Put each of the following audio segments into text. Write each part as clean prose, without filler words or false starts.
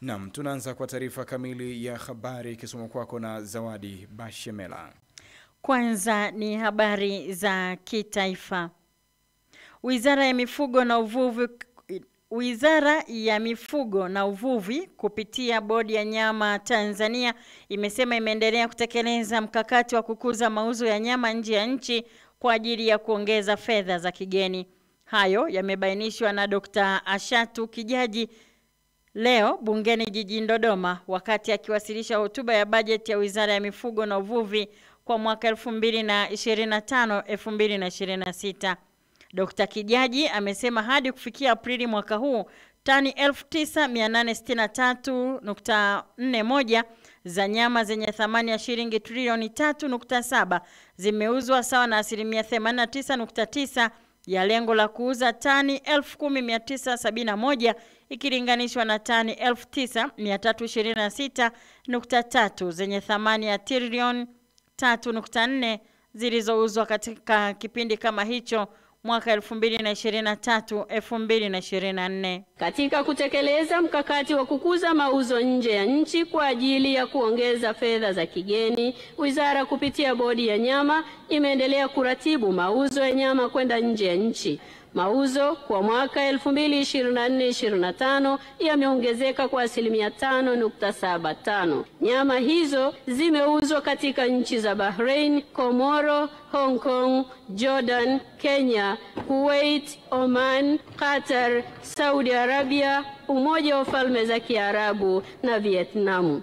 Naam, tunaanza kwa taarifa kamili ya habari ikisomwa kwako na Zawadi Bashemela. Kwanza ni habari za kitaifa. Wizara ya Mifugo na Uvuvi kupitia Bodi ya Nyama Tanzania imesema imeendelea kutekeleza mkakati wa kukuza mauzo ya nyama nje ya nchi kwa ajili ya kuongeza fedha za kigeni. Hayo yamebainishwa na Dr. Ashatu Kijaji leo bungeni jijini Dodoma wakati akiwasilisha hotuba ya bajeti ya Wizara ya Mifugo na Uvuvi kwa mwaka 2025-2026. Dr. Kijaji amesema hadi kufikia Aprili mwaka huu tani 9863.41 za nyama zenye thamani ya shilingi trilioni 3.7 zimeuzwa sawa na 89.9% ya lengo la kuuza tani 10,971 ikilinganishwa na tani 9,326.3 zenye thamani ya trilioni 3.4 zilizouzwa katika kipindi kama hicho mwaka 2023-2024. Katika kutekeleza mkakati wa kukuza mauzo nje ya nchi kwa ajili ya kuongeza fedha za kigeni, wizara kupitia Bodi ya Nyama imeendelea kuratibu mauzo ya nyama kwenda nje ya nchi. Mauzo kwa mwaka 2024-2025 yameongezeka kwa 5.75%. Nyama hizo zimeuzwa katika nchi za Bahrain, Komoro, Hong Kong, Jordan, Kenya, Kuwait, Oman, Qatar, Saudi Arabia, Umoja wa Falme za Kiarabu na Vietnam.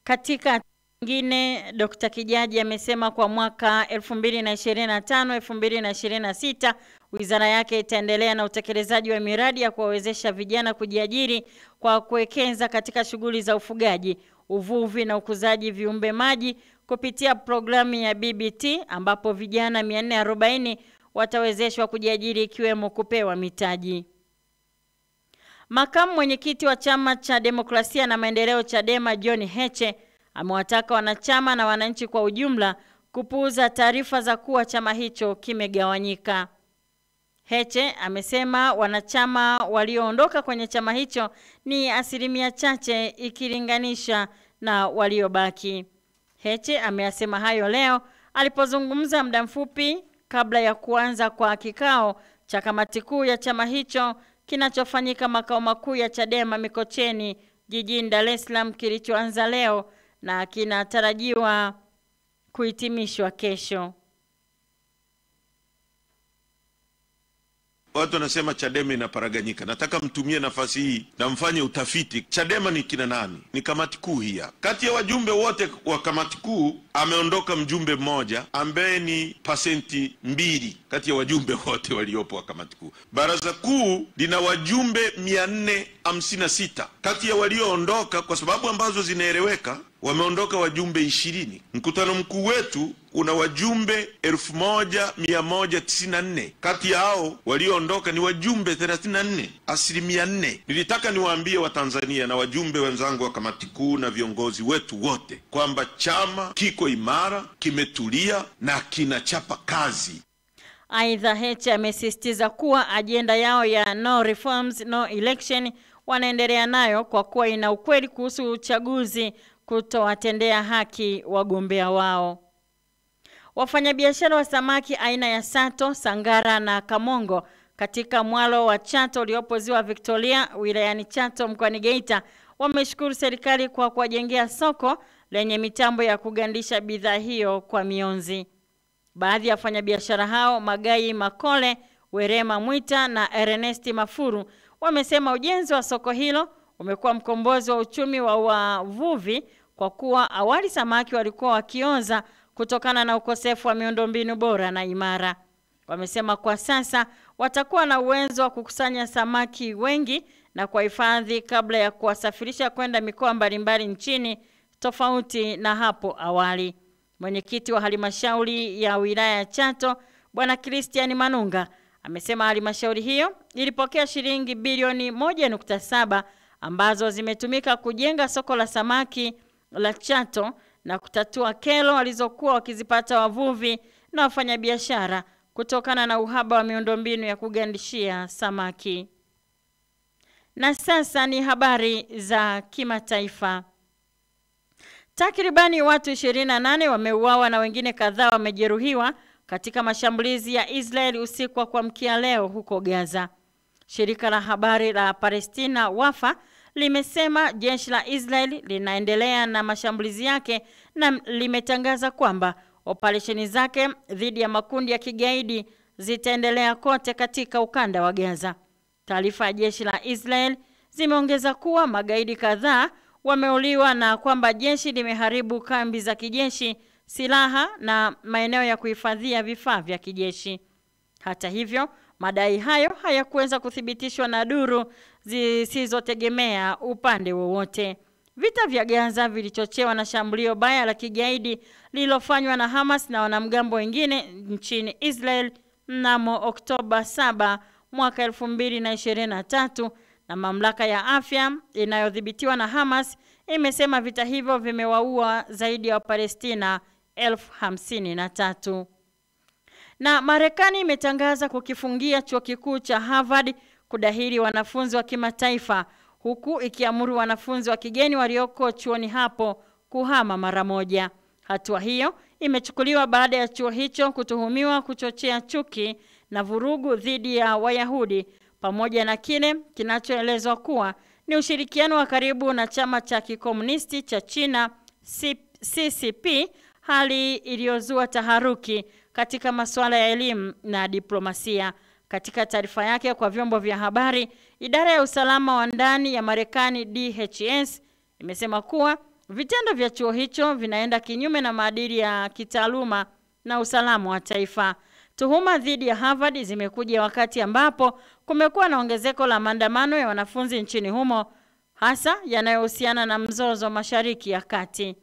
Katika nyingine, Dr. Kijaji amesema kwa mwaka 2025-2026 wizara yake itaendelea na utekelezaji wa miradi ya kuwawezesha vijana kujiajiri kwa kuwekeza katika shughuli za ufugaji, uvuvi na ukuzaji viumbe maji kupitia programu ya BBT ambapo vijana 440 watawezeshwa kujiajiri ikiwemo kupewa mitaji. Makamu mwenyekiti wa Chama cha Demokrasia na Maendeleo Chadema John Heche amewataka wanachama na wananchi kwa ujumla kupuuza taarifa za kuwa chama hicho kimegawanyika. Heche amesema wanachama walioondoka kwenye chama hicho ni 1% chache ikilinganisha na waliobaki. Heche ameyasema hayo leo alipozungumza muda mfupi kabla ya kuanza kwa kikao cha kamati kuu ya chama hicho kinachofanyika makao makuu ya Chadema Mikocheni jijini Dar es Salaam kilichoanza leo na kinatarajiwa kuhitimishwa kesho. Watu wanasema Chadema inaparaganyika. Nataka mtumie nafasi hii na mfanye utafiti. Chadema ni kina nani? Ni kamati kuu hii. Kati ya wajumbe wote wa kamati kuu ameondoka mjumbe mmoja ambaye ni 2% kati ya wajumbe wote waliopo wa kamati kuu. Baraza kuu lina wajumbe 456. Kati ya walioondoka kwa sababu ambazo zinaeleweka wameondoka wajumbe 20. Mkutano mkuu wetu una wajumbe 1194. Kati ya hao walioondoka ni wajumbe 34, 4%. Nilitaka niwaambie Watanzania na wajumbe wenzangu wa kamati kuu na viongozi wetu wote kwamba chama kiko imara, kimetulia na kinachapa kazi. Aidha, Heche amesisitiza kuwa ajenda yao ya no reforms no election wanaendelea nayo kwa kuwa ina ukweli kuhusu uchaguzi kutowatendea haki wagombea wao. Wafanyabiashara wa samaki aina ya sato, sangara na kamongo katika mwalo wa Chato uliopo Ziwa Victoria wilayani Chato mkoani Geita wameshukuru serikali kwa kuwajengea soko lenye mitambo ya kugandisha bidhaa hiyo kwa mionzi. Baadhi ya wafanyabiashara hao Magai Makole, Werema Mwita na Ernesti Mafuru wamesema ujenzi wa soko hilo umekuwa mkombozi wa uchumi wa wavuvi kwa kuwa awali samaki walikuwa wakioza kutokana na ukosefu wa miundombinu bora na imara. Wamesema kwa sasa watakuwa na uwezo wa kukusanya samaki wengi na kuhifadhi kabla ya kuwasafirisha kwenda mikoa mbalimbali nchini tofauti na hapo awali. Mwenyekiti wa halmashauri ya wilaya ya Chato Bwana Christian Manunga amesema halmashauri hiyo ilipokea shilingi bilioni 1.7 ambazo zimetumika kujenga soko la samaki la Chato na kutatua kero walizokuwa wakizipata wavuvi na wafanyabiashara kutokana na uhaba wa miundombinu ya kugandishia samaki. Na sasa ni habari za kimataifa. Takribani watu 28 wameuawa na wengine kadhaa wamejeruhiwa katika mashambulizi ya Israel usiku wa kuamkia leo huko Gaza. Shirika la habari la Palestina Wafa limesema jeshi la Israel linaendelea na mashambulizi yake na limetangaza kwamba operesheni zake dhidi ya makundi ya kigaidi zitaendelea kote katika ukanda wa Gaza. Taarifa ya jeshi la Israel zimeongeza kuwa magaidi kadhaa wameuliwa na kwamba jeshi limeharibu kambi za kijeshi, silaha na maeneo ya kuhifadhia vifaa vya kijeshi. Hata hivyo, madai hayo hayakuweza kuthibitishwa na duru zisizotegemea upande wowote. Vita vya Gaza vilichochewa na shambulio baya la kigaidi lililofanywa na Hamas na wanamgambo wengine nchini Israel mnamo Oktoba 7 mwaka 2023, na mamlaka ya afya inayodhibitiwa na Hamas imesema vita hivyo vimewaua zaidi ya Wapalestina 53,000. Na Marekani imetangaza kukifungia chuo kikuu cha Harvard kudahili wanafunzi wa kimataifa, huku ikiamuru wanafunzi wa kigeni walioko chuoni hapo kuhama mara moja. Hatua hiyo imechukuliwa baada ya chuo hicho kutuhumiwa kuchochea chuki na vurugu dhidi ya Wayahudi, pamoja na kile kinachoelezwa kuwa ni ushirikiano wa karibu na chama cha kikomunisti cha China CCP, hali iliyozua taharuki katika masuala ya elimu na diplomasia. Katika taarifa yake kwa vyombo vya habari, idara ya usalama wa ndani ya Marekani DHS imesema kuwa vitendo vya chuo hicho vinaenda kinyume na maadili ya kitaaluma na usalama wa taifa. Tuhuma dhidi ya Harvard zimekuja wakati ambapo kumekuwa na ongezeko la maandamano ya wanafunzi nchini humo, hasa yanayohusiana na mzozo Mashariki ya Kati.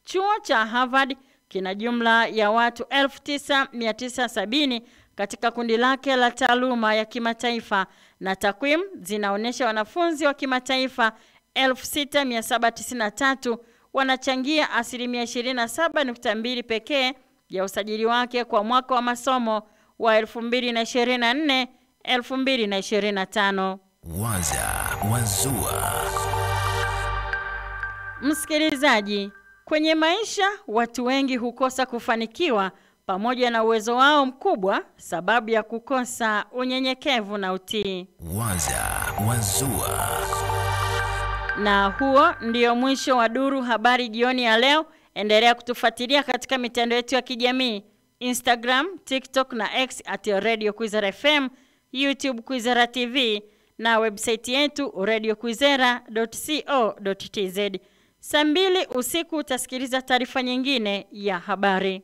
Chuo cha Harvard kina jumla ya watu 9,970 katika kundi lake la taaluma ya kimataifa, na takwimu zinaonyesha wanafunzi wa kimataifa 6,793 wanachangia 27.2% pekee ya usajili wake kwa mwaka wa masomo wa 2024-2025. Waza Wazua. Msikilizaji, kwenye maisha watu wengi hukosa kufanikiwa pamoja na uwezo wao mkubwa sababu ya kukosa unyenyekevu na utii. Waza Wazua. Na huo ndio mwisho wa duru habari jioni ya leo. Endelea kutufuatilia katika mitandao yetu ya kijamii, Instagram, TikTok na X @Radio Kwizera FM, YouTube Kwizera TV na website yetu radiokwizera.co.tz. Saa 2 usiku utasikiliza taarifa nyingine ya habari.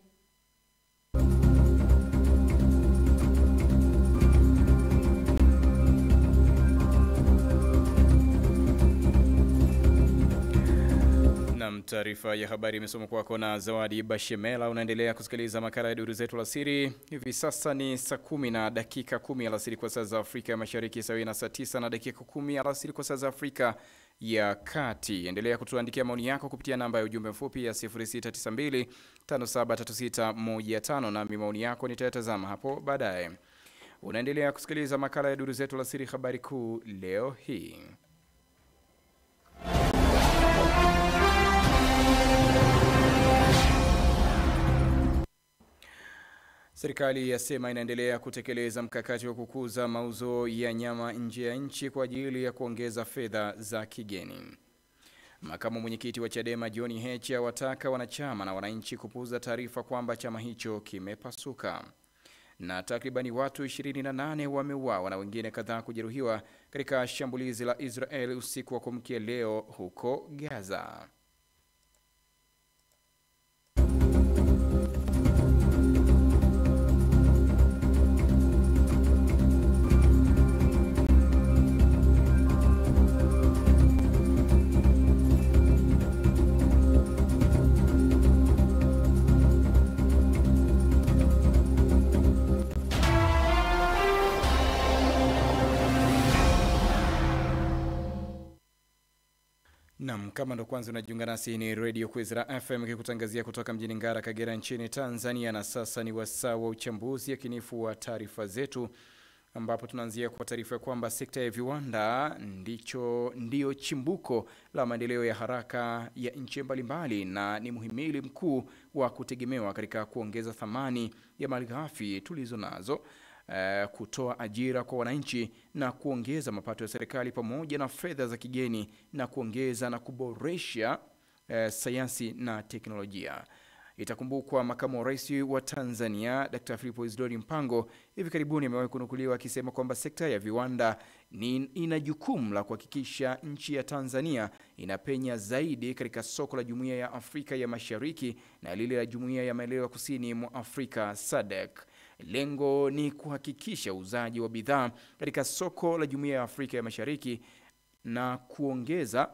Taarifa ya habari imesomwa kwako na Zawadi Bashemela. Unaendelea kusikiliza makala ya duru zetu alasiri. Hivi sasa ni saa 10 na dakika 10 alasiri kwa saa za Afrika ya Mashariki, sawa na saa 9 na dakika 10 alasiri kwa saa za Afrika ya Kati. Endelea kutuandikia maoni yako kupitia namba ya ujumbe mfupi ya 0692 573615 na maoni yako nitayatazama hapo baadaye. Unaendelea kusikiliza makala ya duru zetu alasiri, habari kuu leo hii. Serikali yasema inaendelea kutekeleza mkakati wa kukuza mauzo ya nyama nje ya nchi kwa ajili ya kuongeza fedha za kigeni. Makamu mwenyekiti wa Chadema John Heche wataka wanachama na wananchi kupuuza taarifa kwamba chama hicho kimepasuka. Na takribani watu 28 wameuawa na wengine kadhaa kujeruhiwa katika shambulizi la Israel usiku wa kuamkia leo huko Gaza. Naam, kama ndo kwanza unajiunga nasi, ni Radio Kwizera FM ikikutangazia kutoka mjini Ngara, Kagera nchini Tanzania, na sasa ni wasaa wa uchambuzi yakinifu wa taarifa zetu ambapo tunaanzia kwa taarifa kwamba sekta ya viwanda ndio chimbuko la maendeleo ya haraka ya nchi mbalimbali na ni muhimili mkuu wa kutegemewa katika kuongeza thamani ya malighafi tulizo nazo, kutoa ajira kwa wananchi na kuongeza mapato ya serikali pamoja na fedha za kigeni na kuongeza na kuboresha sayansi na teknolojia. Itakumbukwa makamu wa rais wa Tanzania Dr. Philip Isdori Mpango hivi karibuni amewahi kunukuliwa akisema kwamba sekta ya viwanda ina jukumu la kuhakikisha nchi ya Tanzania inapenya zaidi katika soko la Jumuiya ya Afrika ya Mashariki na lile la Jumuiya ya Maendeleo Kusini mwa Afrika SADC. Lengo ni kuhakikisha uuzaji wa bidhaa katika soko la Jumuiya ya Afrika ya Mashariki na kuongeza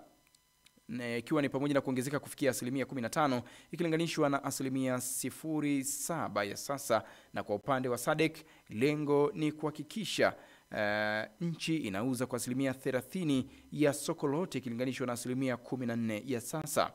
ikiwa ni pamoja na kuongezeka kufikia 15% ikilinganishwa na 0.7% ya sasa, na kwa upande wa SADC lengo ni kuhakikisha nchi inauza kwa 30% ya soko lote ikilinganishwa na 14% ya sasa.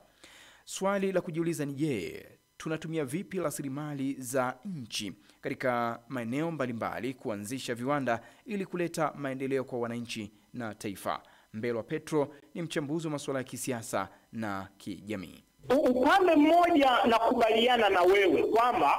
Swali la kujiuliza ni je, tunatumia vipi rasilimali za nchi katika maeneo mbalimbali kuanzisha viwanda ili kuleta maendeleo kwa wananchi na taifa? Mbelwa Petro ni mchambuzi wa masuala ya kisiasa na kijamii. Upande mmoja nakubaliana na wewe kwamba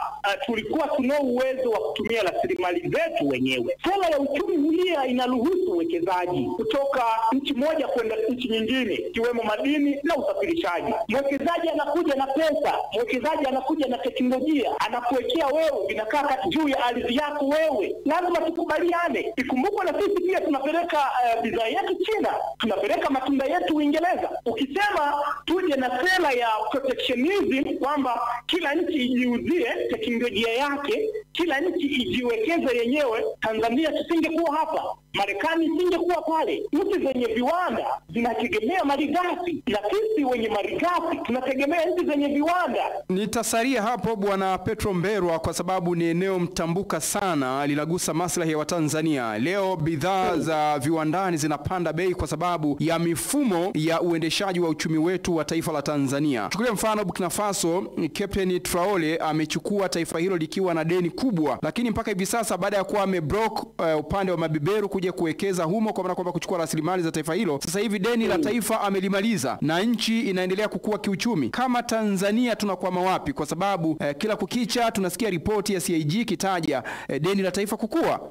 tulikuwa tuna uwezo wa kutumia rasilimali zetu wenyewe. Sera ya uchumi huria inaruhusu uwekezaji kutoka nchi moja kwenda nchi nyingine, ikiwemo madini na usafirishaji. Mwekezaji anakuja na pesa, mwekezaji anakuja na teknolojia, anakuwekea wewe, vinakaa juu ya ardhi yako wewe. Lazima tukubaliane. Ikumbukwe na sisi pia tunapeleka bidhaa yetu China, tunapeleka matunda yetu Uingereza. Ukisema tuje na sera ya protectionism kwamba kila nchi ijiuzie teknolojia yake, kila nchi ijiwekeze yenyewe, Tanzania tusingekuwa hapa, Marekani isingekuwa pale. Nchi zenye viwanda zinategemea malighafi na sisi wenye malighafi tunategemea nchi zenye viwanda. Nitasalia hapo Bwana Petro Mbelwa kwa sababu ni eneo mtambuka sana, linagusa maslahi ya Watanzania. Leo bidhaa za viwandani zinapanda bei kwa sababu ya mifumo ya uendeshaji wa uchumi wetu wa taifa la Tanzania. Chukulia mfano Burkina Faso, Captain Traore amechukua taifa hilo likiwa na deni kubwa, lakini mpaka hivi sasa baada ya kuwa ameblock upande wa mabeberu kuja kuwekeza humo kwa maana kwamba kuchukua rasilimali za taifa hilo, sasa hivi deni la taifa amelimaliza na nchi inaendelea kukua kiuchumi. Kama Tanzania tunakwama wapi? Kwa sababu kila kukicha tunasikia ripoti ya CAG kitaja deni la taifa kukua.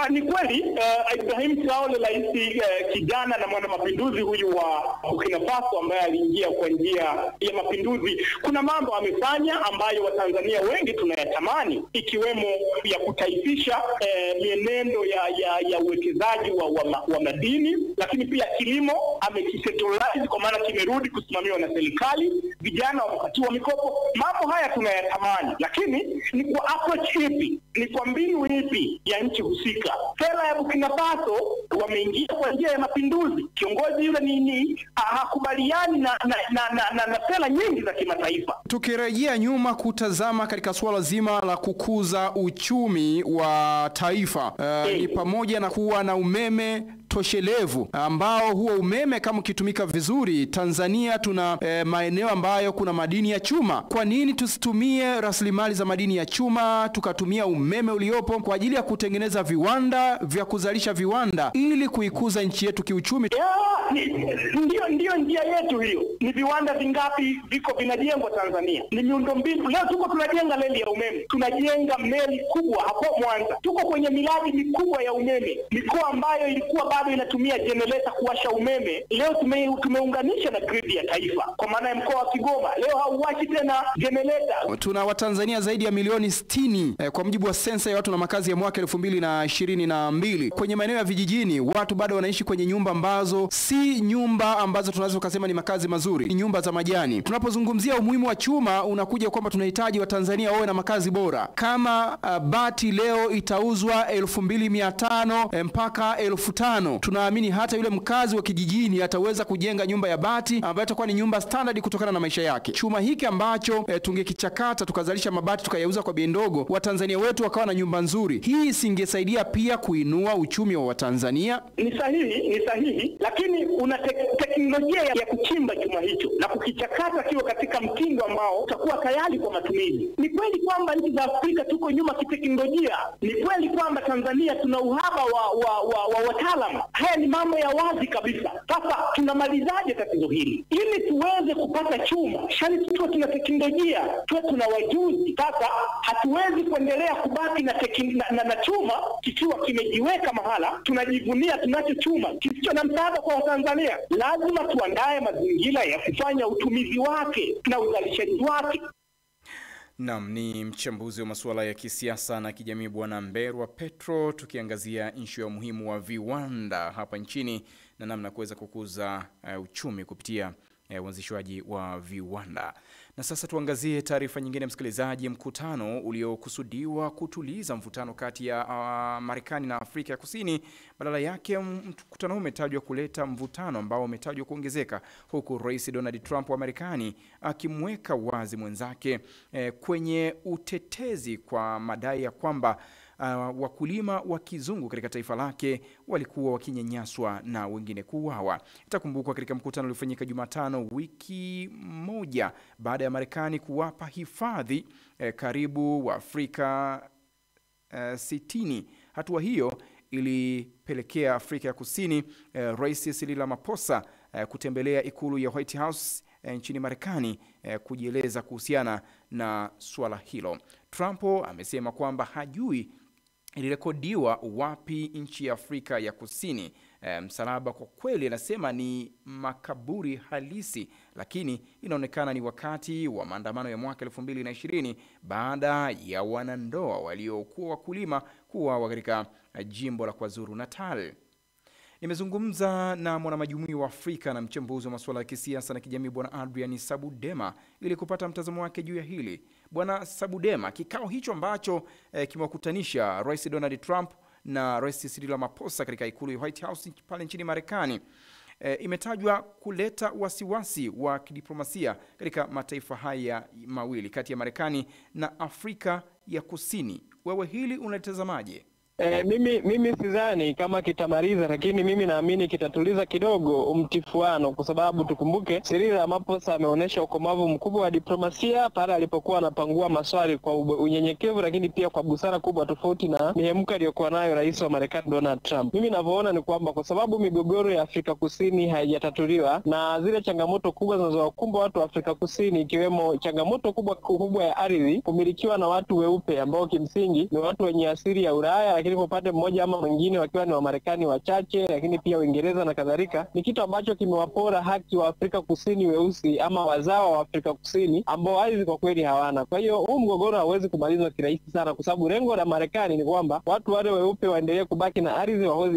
Ni kweli Ibrahim Traore rais kijana na mwana mapinduzi huyu wa Burkina Faso ambaye aliingia kwa njia ya mapinduzi, kuna mambo amefanya ambayo Watanzania wengi tunayatamani, ikiwemo ya kutaifisha mienendo ya uwekezaji wa madini, lakini pia kilimo amekicentralize kwa maana kimerudi kusimamiwa na serikali, vijana wamepatiwa mikopo. Mambo haya tunayatamani, lakini ni kwa approach ipi, ni kwa mbinu ipi ya nchi husika? Sera ya Burkina Faso wameingia kwa njia ya mapinduzi, kiongozi yule ni hakubaliani na sera nyingi za kimataifa. Tukirejea nyuma kutazama katika swala zima la kukuza uchumi wa taifa, ni pamoja na kuwa na umeme toshelevu ambao huo umeme kama ukitumika vizuri, Tanzania tuna maeneo ambayo kuna madini ya chuma. Kwa nini tusitumie rasilimali za madini ya chuma tukatumia umeme uliopo kwa ajili ya kutengeneza viwanda vya kuzalisha viwanda ili kuikuza nchi yetu kiuchumi? Ndio njia yetu hiyo. Ni viwanda vingapi viko vinajengwa Tanzania? Ni miundombinu. Leo tuko tunajenga reli ya umeme, tunajenga meli kubwa hapo Mwanza, tuko kwenye miradi mikubwa ya umeme. Mikoa ambayo ilikuwa bado inatumia generator kuwasha umeme, leo tumeunganisha na grid ya taifa. Kwa maana ya mkoa wa Kigoma leo hauwashi tena generator. Tuna Watanzania zaidi ya milioni 60 kwa mujibu wa sensa ya watu na makazi ya mwaka 2022. Kwenye maeneo ya vijijini watu bado wanaishi kwenye nyumba ambazo si nyumba ambazo tunaweza kusema ni makazi mazuri, ni nyumba za majani. Tunapozungumzia umuhimu wa chuma, unakuja kwamba tunahitaji Watanzania wawe na makazi bora. Kama bati leo itauzwa 2500 mpaka 1500, tunaamini hata yule mkazi wa kijijini ataweza kujenga nyumba ya bati ambayo itakuwa ni nyumba standard kutokana na maisha yake. Chuma hiki ambacho tungekichakata tukazalisha mabati tukayauza kwa bei ndogo, Watanzania wetu wakawa na nyumba nzuri, hii singesaidia pia kuinua uchumi wa Watanzania? Ni sahihi, lakini una teknolojia ya kuchimba chuma hicho na kukichakata kiwa katika mtindo ambao utakuwa tayari kwa matumizi. Ni kweli kwamba nchi za Afrika tuko nyuma kiteknolojia. Ni kweli kwamba Tanzania tuna uhaba wa wataalamu. Haya ni mambo ya wazi kabisa. Sasa tunamalizaje tatizo hili? Ili tuweze kupata chuma, shani tuwe tuna teknolojia, tuwe tuna wajuzi. Sasa hatuwezi kuendelea kubaki na chuma kikiwa kimejiweka mahala, tunajivunia tunacho chuma kisicho na msaada kwa Tanzania. Lazima tuandae mazingira ya kufanya utumizi wake na uzalishaji wake. Naam, ni mchambuzi wa masuala ya kisiasa na kijamii Bwana Mberwa Petro, tukiangazia issue ya umuhimu wa viwanda hapa nchini na namna kuweza kukuza uchumi kupitia uanzishwaji wa viwanda. Na sasa tuangazie taarifa nyingine, msikilizaji. Mkutano uliokusudiwa kutuliza mvutano kati ya Marekani na Afrika ya Kusini, badala yake mkutano umetajwa kuleta mvutano ambao umetajwa kuongezeka, huku Rais Donald Trump wa Marekani akimweka wazi mwenzake kwenye utetezi kwa madai ya kwamba wakulima wa kizungu katika taifa lake walikuwa wakinyanyaswa na wengine kuuawa. Itakumbukwa katika mkutano uliofanyika Jumatano, wiki moja baada ya Marekani kuwapa hifadhi karibu wa Afrika 60. Hatua hiyo ilipelekea Afrika ya Kusini Rais Cyril Ramaphosa kutembelea ikulu ya White House nchini Marekani kujieleza kuhusiana na swala hilo. Trump amesema kwamba hajui ilirekodiwa wapi nchi ya Afrika ya Kusini msalaba. Kwa kweli anasema ni makaburi halisi, lakini inaonekana ni wakati wa maandamano ya mwaka 2020 baada ya wanandoa waliokuwa wakulima kuuawa katika jimbo la KwaZulu Natal. Nimezungumza na mwanamajumui wa Afrika na mchambuzi wa masuala ya kisiasa na kijamii Bwana Adrian Sabudema ili kupata mtazamo wake juu ya hili. Bwana Sabudema, kikao hicho ambacho kimewakutanisha Rais Donald Trump na Rais Cyril Ramaphosa katika ikulu ya White House pale nchini Marekani, imetajwa kuleta wasiwasi wa kidiplomasia katika mataifa haya mawili kati ya Marekani na Afrika ya Kusini. Wewe hili unalitazamaje? Mimi sidhani kama kitamaliza, lakini mimi naamini kitatuliza kidogo mtifuano, kwa sababu tukumbuke Cyril Ramaphosa ameonyesha ukomavu mkubwa wa diplomasia pale alipokuwa anapangua maswali kwa unyenyekevu, lakini pia kwa busara kubwa, tofauti na mihemko aliyokuwa nayo rais wa Marekani Donald Trump. Mimi ninavyoona ni kwamba kwa sababu migogoro ya Afrika Kusini haijatatuliwa na zile changamoto kubwa zinazowakumba watu wa Afrika Kusini, ikiwemo changamoto kubwa ya ardhi kumilikiwa na watu weupe ambao kimsingi ni watu wenye asili ya Ulaya, lakini kwa upande mmoja ama mwingine wakiwa ni Wamarekani wachache, lakini pia Uingereza na kadhalika, ni kitu ambacho kimewapora haki wa Afrika Kusini weusi ama wazawa wa Afrika Kusini ambao ardhi kwa kweli hawana. Kwa hiyo huu mgogoro hauwezi kumalizwa kirahisi sana, kwa sababu lengo la Marekani ni kwamba watu wale weupe waendelee kubaki na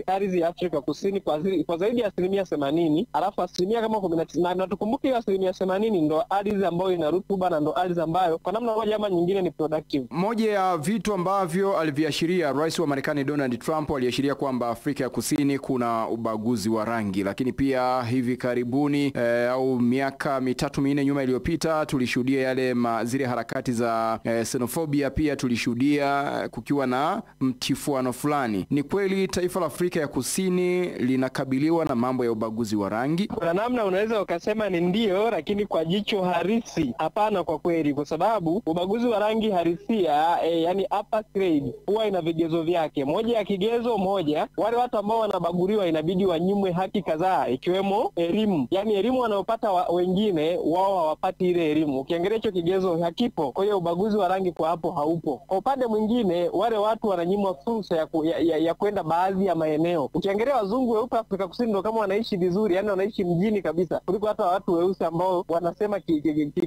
ardhi ya Afrika Kusini kwa zaidi ya 80%, alafu asilimia kama 19, na tukumbuke hiyo 80% ndo ardhi ambayo ina rutuba na ndo ardhi ambayo kwa namna moja ama nyingine ni productive. Moja ya vitu ambavyo aliviashiria rais wa Marekani Donald Trump aliashiria kwamba Afrika ya Kusini kuna ubaguzi wa rangi, lakini pia hivi karibuni au miaka 3-4 nyuma iliyopita tulishuhudia yale zile harakati za xenophobia, pia tulishuhudia kukiwa na mtifuano fulani. Ni kweli taifa la Afrika ya Kusini linakabiliwa na mambo ya ubaguzi wa rangi? Kwa namna unaweza ukasema ni ndio, lakini kwa jicho harisi hapana kwa kweli, kwa sababu ubaguzi wa rangi harisia yani apartheid huwa ina vigezo vyake. Moja ya kigezo moja, wale watu ambao wanabaguliwa inabidi wanyimwe haki kadhaa, ikiwemo elimu. Yani elimu wanayopata wengine wao hawapati ile elimu. Ukiangalia hicho kigezo hakipo. Kwa hiyo ubaguzi wa rangi kwa hapo haupo. Kwa upande mwingine, wale watu wananyimwa fursa ya kwenda baadhi ya maeneo. Ukiangalia wazungu weupe Afrika Kusini ndio kama wanaishi vizuri, yani wanaishi mjini kabisa, kuliko hata watu weusi ambao wanasema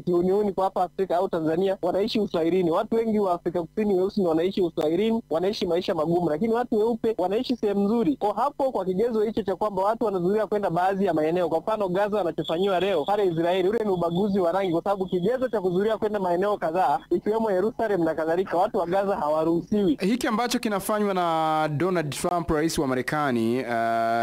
kiuniuni kwa hapa Afrika au Tanzania wanaishi uswahilini. Watu wengi wa Afrika Kusini weusi ndio wanaishi uswahilini, wanaishi maisha magumu, lakini watu weupe wanaishi sehemu nzuri. Kwa hapo kwa kigezo hicho cha kwamba watu wanazuia kwenda baadhi ya maeneo, kwa mfano Gaza wanachofanywa leo pale Israeli, ule ni ubaguzi wa rangi, kwa sababu kigezo cha kuzuia kwenda maeneo kadhaa ikiwemo Yerusalemu na kadhalika, watu wa Gaza hawaruhusiwi. Hiki ambacho kinafanywa na Donald Trump rais wa Marekani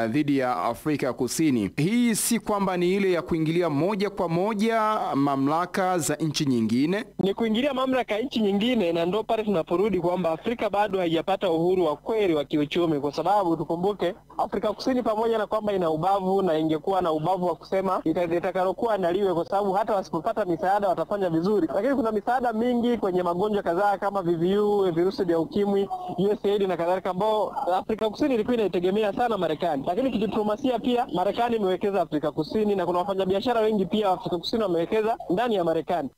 dhidi ya Afrika ya Kusini, hii si kwamba ni ile ya kuingilia moja kwa moja mamlaka za nchi nyingine? Ni kuingilia mamlaka ya nchi nyingine, na ndio pale tunaporudi kwamba Afrika bado haijapata uhuru uhuru wa kweli wa kiuchumi, kwa sababu tukumbuke Afrika Kusini pamoja na kwamba ina ubavu na ingekuwa na ubavu wa kusema itakalokuwa naliwe, kwa sababu hata wasipopata misaada watafanya vizuri, lakini kuna misaada mingi kwenye magonjwa kadhaa kama VVU, virusi vya ukimwi, USAID na kadhalika, ambao Afrika Kusini ilikuwa inaitegemea sana Marekani. Lakini kidiplomasia pia Marekani imewekeza Afrika Kusini na kuna wafanyabiashara wengi pia Afrika Kusini wamewekeza ndani ya Marekani.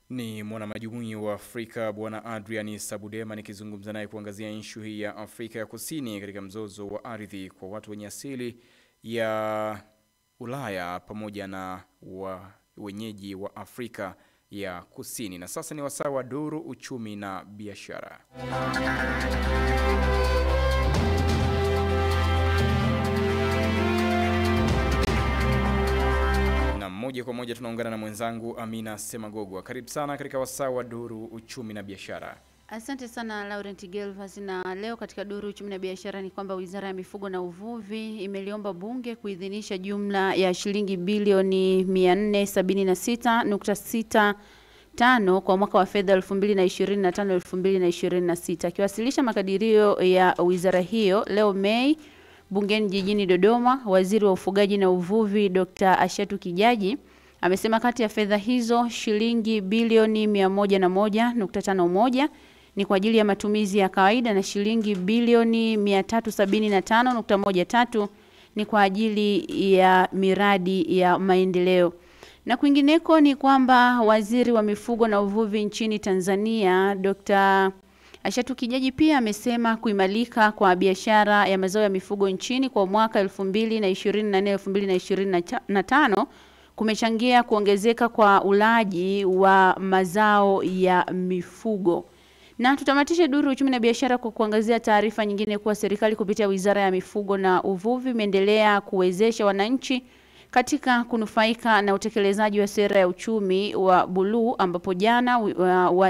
Ni mwanamajumui wa Afrika Bwana Adrian Sabudema nikizungumza naye kuangazia issue hii ya Afrika ya Kusini katika mzozo wa ardhi kwa watu wenye asili ya Ulaya pamoja na wenyeji wa Afrika ya Kusini. Na sasa ni wasaa wa duru uchumi na biashara. Moja kwa moja tunaungana na mwenzangu Amina Semagogwa. Karibu sana katika wasaa wa duru uchumi na biashara. Asante sana Laurent Gelvas, na leo katika duru uchumi na biashara ni kwamba Wizara ya Mifugo na Uvuvi imeliomba bunge kuidhinisha jumla ya shilingi bilioni 476.65 kwa mwaka wa fedha 2025-2026. Akiwasilisha makadirio ya wizara hiyo leo Mei bungeni jijini Dodoma, Waziri wa Ufugaji na Uvuvi Dr. Ashatu Kijaji amesema kati ya fedha hizo shilingi bilioni 101.51 ni kwa ajili ya matumizi ya kawaida na shilingi bilioni 375.13 ni kwa ajili ya miradi ya maendeleo. Na kwingineko ni kwamba Waziri wa Mifugo na Uvuvi nchini Tanzania Dr. Ashatu Kijaji pia amesema kuimalika kwa biashara ya mazao ya mifugo nchini kwa mwaka 2024-2025 kumechangia kuongezeka kwa ulaji wa mazao ya mifugo. Na tutamatishe duru uchumi na biashara kwa kuangazia taarifa nyingine kuwa serikali kupitia Wizara ya Mifugo na Uvuvi imeendelea kuwezesha wananchi katika kunufaika na utekelezaji wa sera ya uchumi wa buluu, ambapo jana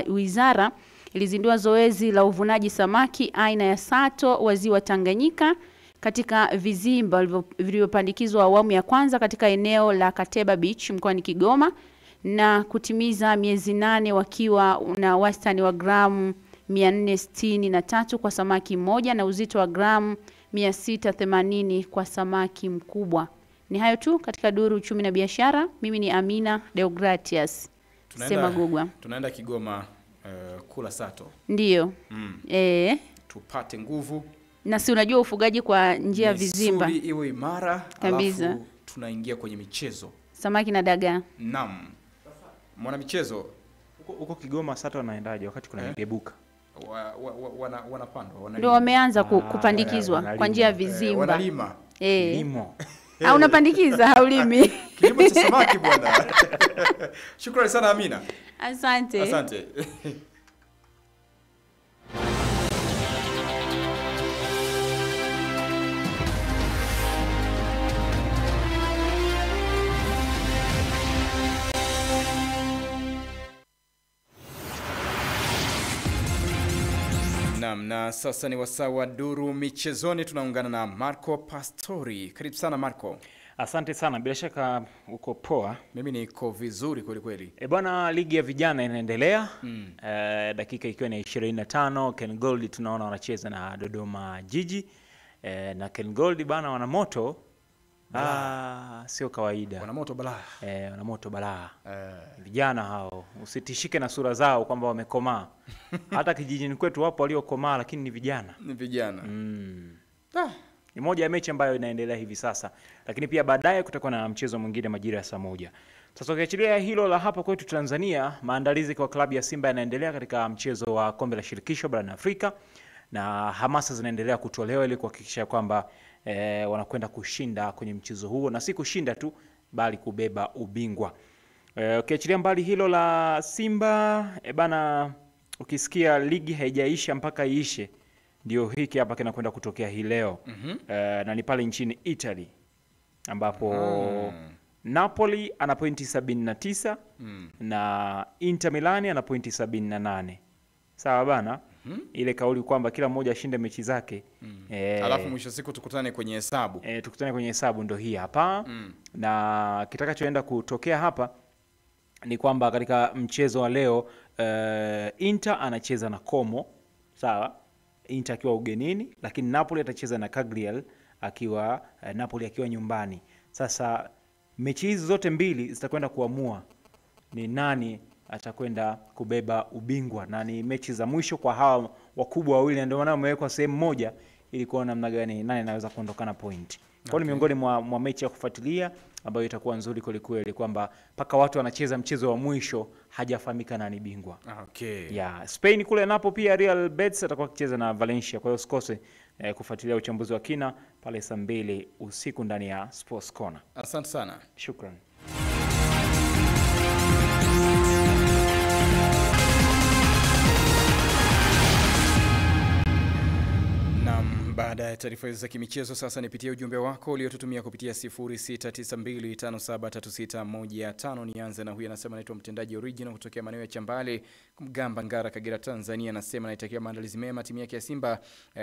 wizara ilizindua zoezi la uvunaji samaki aina ya sato wa ziwa Tanganyika katika vizimba vilivyopandikizwa awamu ya kwanza katika eneo la Kateba Beach mkoani Kigoma, na kutimiza miezi 8 wakiwa na wastani wa gramu 463 kwa samaki mmoja na uzito wa gramu 680 kwa samaki mkubwa. Ni hayo tu katika duru uchumi na biashara. Mimi ni Amina Deogratias Semagogwa. Tunaenda Kigoma kula sato. Ndiyo. Tupate nguvu. Na si unajua ufugaji kwa njia vizimba. Misuli iwe imara, alafu tunaingia kwenye michezo. Samaki na dagaa. Naam. Mwana michezo. Huko Kigoma sato wanaendaje wakati kuna migebuka? Wanapandwa. Ndio wameanza kupandikizwa kwa njia vizimba. Wanalima. Limo. Unapandikiza haulimi. Kilimo cha samaki bwana. Shukrani sana Amina. Asante. Asante. Na sasa ni wasaa wa duru michezoni, tunaungana na Marco Pastori. Karibu sana Marco. Asante sana, bila shaka uko poa. Mimi niko vizuri kweli kweli. Bwana, ligi ya vijana inaendelea. Dakika ikiwa ni 25, Ken Gold tunaona wanacheza na Dodoma Jiji. Na Ken Gold bana wana moto. Sio kawaida. Wana moto balaa. Wana moto balaa. Vijana hao, usitishike na sura zao kwamba wamekomaa. Hata kijijini kwetu wapo waliokomaa lakini ni vijana. Ni vijana. Ni moja ya mechi ambayo inaendelea hivi sasa. Lakini pia baadaye kutakuwa na mchezo mwingine majira ya saa 1. Sasa ukiachilia hilo la hapa kwetu Tanzania, maandalizi kwa klabu ya Simba yanaendelea katika mchezo wa kombe la shirikisho barani Afrika, na hamasa zinaendelea kutolewa ili kuhakikisha kwamba wanakwenda kushinda kwenye mchezo huo, na si kushinda tu bali kubeba ubingwa. Ukiachilia mbali hilo la Simba, bana, ukisikia ligi haijaisha mpaka iishe, ndio hiki hapa kinakwenda kutokea hii leo. Na ni pale nchini Italy ambapo Napoli ana pointi 79 na Inter Milan ana pointi 78. Sawa bana? Ile kauli kwamba kila mmoja ashinde mechi zake. Alafu mwisho siku tukutane kwenye hesabu. Tukutane kwenye hesabu ndio hii hapa. Na kitakachoenda kutokea hapa ni kwamba katika mchezo wa leo Inter anacheza na Como. Sawa? Inter akiwa ugenini, lakini Napoli atacheza na Cagliari akiwa Napoli akiwa nyumbani. Sasa mechi hizi zote mbili zitakwenda kuamua ni nani atakwenda kubeba ubingwa, na ni mechi za mwisho kwa hawa wakubwa wawili, ndio maana wamewekwa sehemu moja ili kuona namna gani nani anaweza kuondokana point. Kwa ni miongoni mwa mechi ya kufuatilia ambayo itakuwa nzuri kweli kwamba paka watu wanacheza mchezo wa mwisho hajafahamika nani bingwa. Okay. Yeah, Spain kule napo pia Real Betis atakuwa akicheza na Valencia. Kwa hiyo usikose kufuatilia uchambuzi wa kina pale saa 2 usiku ndani ya Sports Corner. Asante sana. Shukran. Baada ya taarifa hizo za kimichezo, sasa nipitie ujumbe wako uliotutumia kupitia 0692573615. Nianze na huyu, anasema naitwa mtendaji original kutokea maeneo ya Chambale, Mgamba, Ngara, Kagera, Tanzania. Anasema naitakia maandalizi mema timu yake ya Simba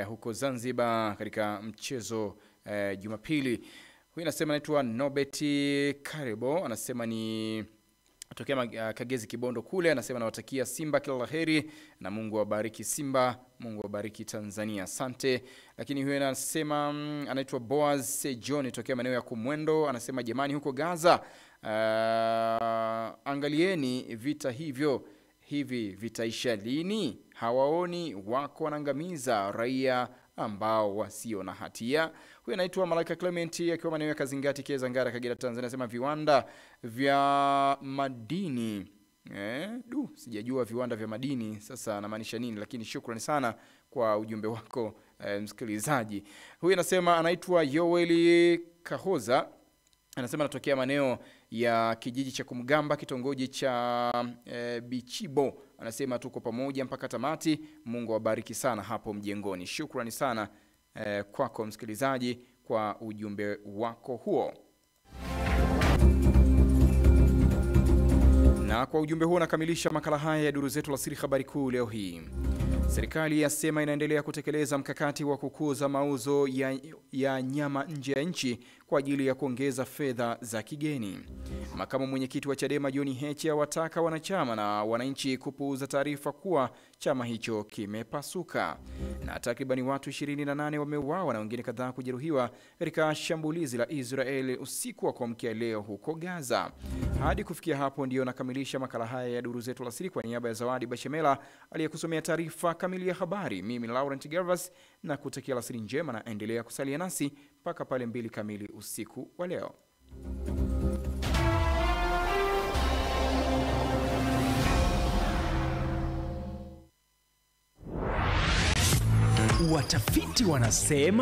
huko Zanzibar katika mchezo Jumapili. Huyu anasema naitwa Nobeti Karibo, anasema ni tokea Kagezi Kibondo kule. Anasema nawatakia Simba kila laheri na Mungu awabariki Simba, Mungu awabariki Tanzania. Asante. Lakini huyo anasema anaitwa Boaz John tokea maeneo ya Kumwendo. Anasema jamani huko Gaza, angalieni vita hivi vitaisha lini? Hawaoni wako wanangamiza raia ambao wasio na hatia. Huyu anaitwa Malaika Clement akiwa maeneo ya Kazingati, Keza, Ngara, Kagera, Tanzania. Anasema viwanda vya madini sijajua viwanda vya madini sasa anamaanisha nini, lakini shukrani sana kwa ujumbe wako msikilizaji. Huyu anasema anaitwa Yoeli Kahoza. Anasema anatokea maeneo ya kijiji cha Kumgamba, kitongoji cha Bichibo. Anasema tuko pamoja mpaka tamati. Mungu awabariki sana hapo mjengoni. Shukrani sana kwako msikilizaji kwa ujumbe wako huo. Na kwa ujumbe huo nakamilisha makala haya ya duru zetu la siri habari kuu leo hii. Serikali yasema inaendelea kutekeleza mkakati wa kukuza mauzo ya nyama nje ya nchi kwa ajili ya kuongeza fedha za kigeni. Makamu mwenyekiti wa Chadema John Heche wataka wanachama na wananchi kupuuza taarifa kuwa chama hicho kimepasuka. Na takribani watu 28 wameuawa na wengine kadhaa kujeruhiwa katika shambulizi la Israeli usiku wa kuamkia leo huko Gaza. Hadi kufikia hapo ndio nakamilisha makala haya ya duru zetu la siri. Kwa niaba ya Zawadi Bashemela aliyekusomea taarifa kamili ya habari, mimi Laurent Gervas na kutakia alasiri njema na endelea kusalia nasi mpaka pale 2 kamili usiku wa leo. Watafiti wanasema